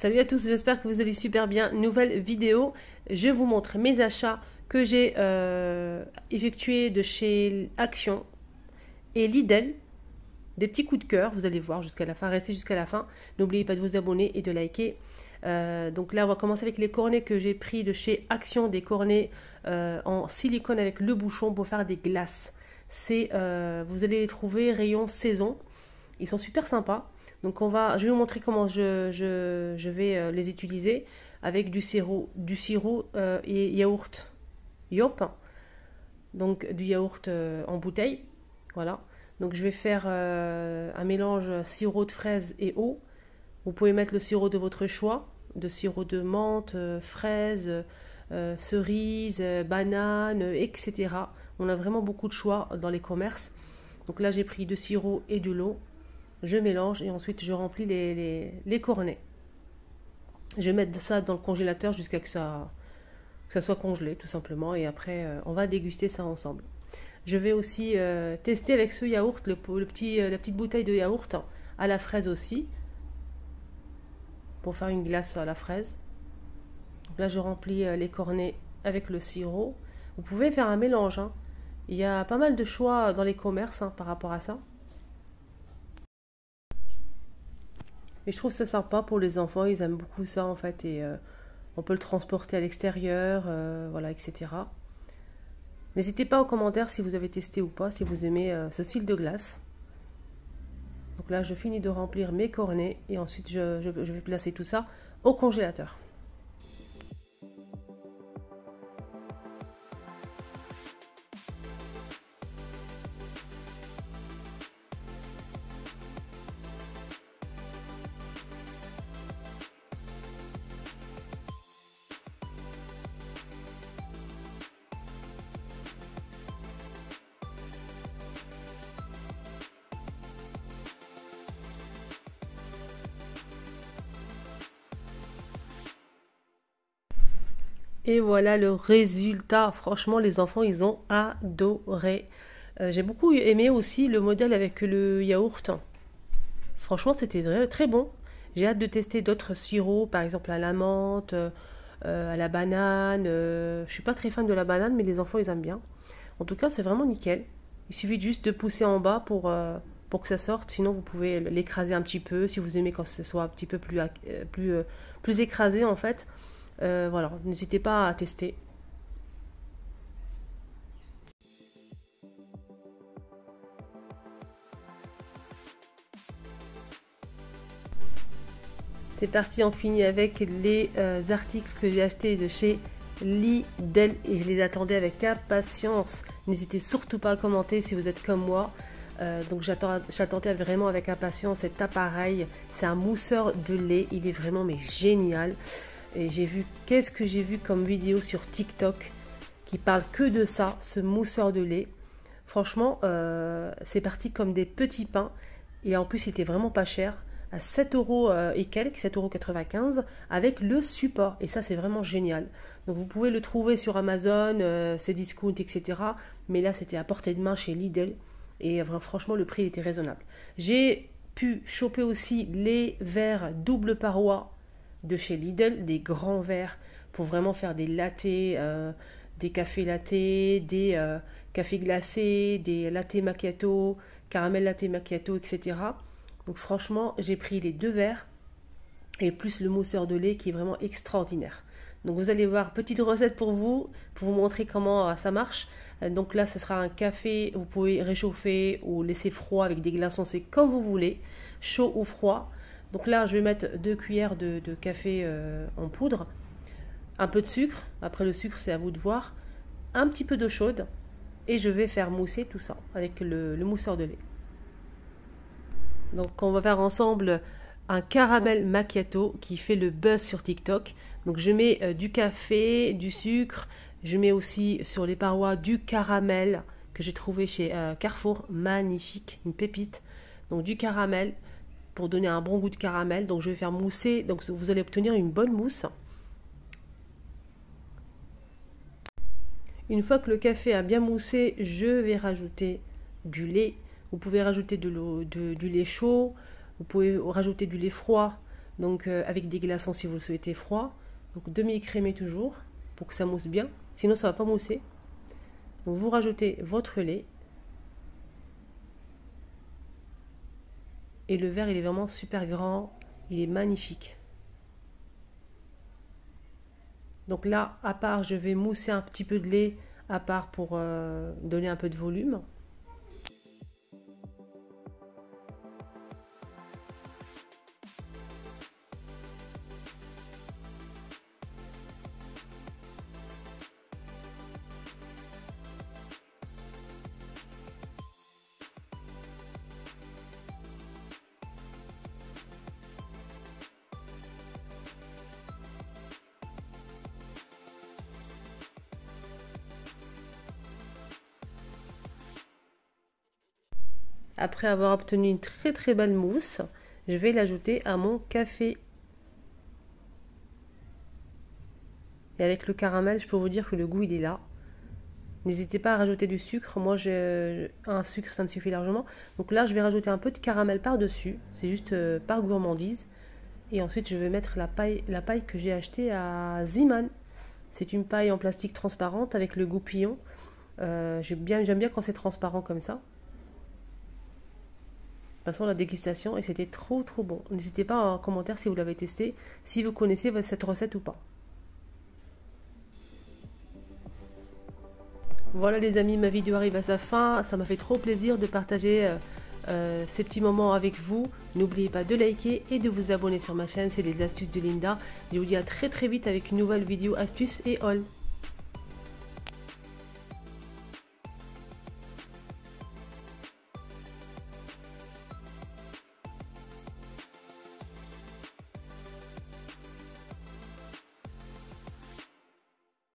Salut à tous, j'espère que vous allez super bien. Nouvelle vidéo, je vous montre mes achats que j'ai effectués de chez Action et Lidl. Des petits coups de cœur, vous allez voir jusqu'à la fin, restez jusqu'à la fin. N'oubliez pas de vous abonner et de liker. Donc là, on va commencer avec les cornets que j'ai pris de chez Action, des cornets en silicone avec le bouchon pour faire des glaces. Vous allez les trouver rayon saison. Ils sont super sympas. Donc je vais vous montrer comment je vais les utiliser avec du sirop et yaourt Yop. Donc du yaourt en bouteille. Voilà. Donc je vais faire un mélange sirop de fraise et eau. Vous pouvez mettre le sirop de votre choix, de sirop de menthe, fraise, cerise, banane, etc. On a vraiment beaucoup de choix dans les commerces. Donc là j'ai pris du sirop et de l'eau. Je mélange et ensuite je remplis les cornets. Je vais mettre ça dans le congélateur jusqu'à que ça soit congelé tout simplement. Et après on va déguster ça ensemble. Je vais aussi tester avec ce yaourt, la petite bouteille de yaourt à la fraise aussi. Pour faire une glace à la fraise. Donc là je remplis les cornets avec le sirop. Vous pouvez faire un mélange. Hein. Il y a pas mal de choix dans les commerces par rapport à ça. Et je trouve ça sympa pour les enfants, ils aiment beaucoup ça en fait. Et on peut le transporter à l'extérieur, voilà, etc. N'hésitez pas aux commentaires si vous avez testé ou pas, si vous aimez ce style de glace. Donc là, je finis de remplir mes cornets et ensuite je vais placer tout ça au congélateur. Et voilà le résultat. Franchement, les enfants, ils ont adoré. J'ai beaucoup aimé aussi le modèle avec le yaourt. Franchement, c'était très, très bon. J'ai hâte de tester d'autres sirops, par exemple à la menthe, à la banane. Je suis pas très fan de la banane, mais les enfants, ils aiment bien. En tout cas, c'est vraiment nickel. Il suffit juste de pousser en bas pour que ça sorte. Sinon, vous pouvez l'écraser un petit peu si vous aimez quand ce soit un petit peu plus écrasé en fait. Voilà, n'hésitez pas à tester. C'est parti, on finit avec les articles que j'ai achetés de chez Lidl et je les attendais avec impatience. N'hésitez surtout pas à commenter si vous êtes comme moi. Donc j'attendais vraiment avec impatience cet appareil. C'est un mousseur de lait, il est vraiment mais génial. Et qu'est-ce que j'ai vu comme vidéo sur TikTok qui parle que de ça, ce mousseur de lait. Franchement, c'est parti comme des petits pains. Et en plus, il était vraiment pas cher, à 7 euros et quelques, 7,95 € avec le support. Et ça, c'est vraiment génial. Donc, vous pouvez le trouver sur Amazon, Cdiscount, etc. Mais là, c'était à portée de main chez Lidl. Et franchement, le prix était raisonnable. J'ai pu choper aussi les verres double paroi de chez Lidl, des grands verres pour vraiment faire des lattés, des cafés lattés, des cafés glacés, des lattés macchiato, caramel latte macchiato, etc. Donc franchement, j'ai pris les deux verres et plus le mousseur de lait qui est vraiment extraordinaire. Donc vous allez voir, petite recette pour vous montrer comment ça marche. Donc là, ce sera un café, vous pouvez réchauffer ou laisser froid avec des glaçons, c'est comme vous voulez, chaud ou froid. Donc là, je vais mettre 2 cuillères de café en poudre, un peu de sucre, après le sucre, c'est à vous de voir, un petit peu d'eau chaude, et je vais faire mousser tout ça avec le mousseur de lait. Donc on va faire ensemble un caramel macchiato qui fait le buzz sur TikTok. Donc je mets du café, du sucre, je mets aussi sur les parois du caramel que j'ai trouvé chez Carrefour, magnifique, une pépite. Donc du caramel, pour donner un bon goût de caramel. Donc je vais faire mousser, donc vous allez obtenir une bonne mousse. Une fois que le café a bien moussé, je vais rajouter du lait. Vous pouvez rajouter du lait chaud, vous pouvez rajouter du lait froid, Donc avec des glaçons si vous le souhaitez froid. Donc demi-écrémé toujours pour que ça mousse bien. Sinon ça ne va pas mousser. Donc vous rajoutez votre lait. Et le verre il est vraiment super grand. Il est magnifique. Donc là, à part, je vais mousser un petit peu de lait à part pour donner un peu de volume. Après avoir obtenu une très belle mousse, je vais l'ajouter à mon café. Et avec le caramel, je peux vous dire que le goût il est là. N'hésitez pas à rajouter du sucre. Moi, un sucre, ça me suffit largement. Donc là, je vais rajouter un peu de caramel par-dessus. C'est juste par gourmandise. Et ensuite, je vais mettre la paille que j'ai achetée à Zeeman. C'est une paille en plastique transparente avec le goupillon. J'aime bien quand c'est transparent comme ça. Passons à la dégustation et c'était trop bon. N'hésitez pas en commentaire si vous l'avez testé, si vous connaissez cette recette ou pas. Voilà les amis, ma vidéo arrive à sa fin. Ça m'a fait trop plaisir de partager ces petits moments avec vous. N'oubliez pas de liker et de vous abonner sur ma chaîne, c'est les astuces de Linda. Je vous dis à très vite avec une nouvelle vidéo astuces et haul.